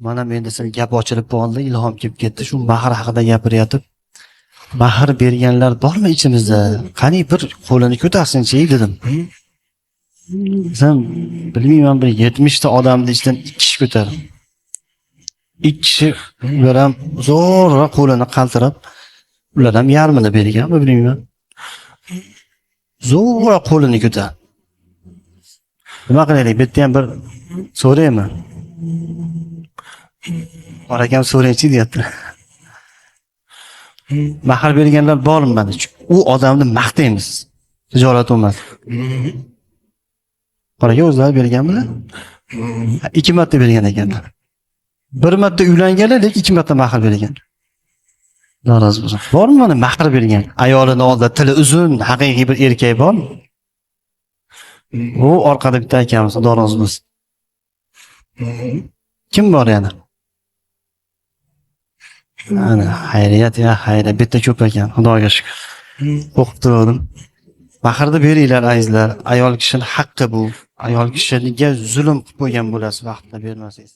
Mana menda sizga gap ochilib qoldi, ilhom kelib ketdi. Shu mahr haqida gapiryotib, mahr berganlar bormi ichimizda? Qani bir qo'lini ko'tarsin-chi dedim. Sen bilmayman bir 70 ta odamning ichidan 2 kishi ko'tardi. 2 kishi ular ham zo'rg'a qo'lini qaltirab, ular ham yarmini berganmi bilmayman. Zo'rg'a qo'lini ko'tardi. Nima qilaylik? Bu yerda ham bir so'raymi? Bor ekan so'raychi deyapti. Mahr berganlar bormi mana? U odamni maqtaymiz. Tijorat emas. Qoraga o'zlari berganmilar? 2 marta bergan ekanlar. 1 marta uylanganlar, lekin 2 marta mahr bergan. Norozi bo'lsin. Bormi mana mahr bergan? Ayolini oldida tili uzun, haqiqiy bir erkak bormi? U orqada bitta akamiz, norozi bo'lsin. Kim bor yana? Ana xayriyat ya, xayriyat. Bitta ko'p ekan, Xudoga shukr. O'qib turdim. Mahrni beringlar azizlar. Ayol kishining haqqi bu. Ayol kishiga zulm qilib qo'ygan bo'lasiz vaqtida bermasangiz.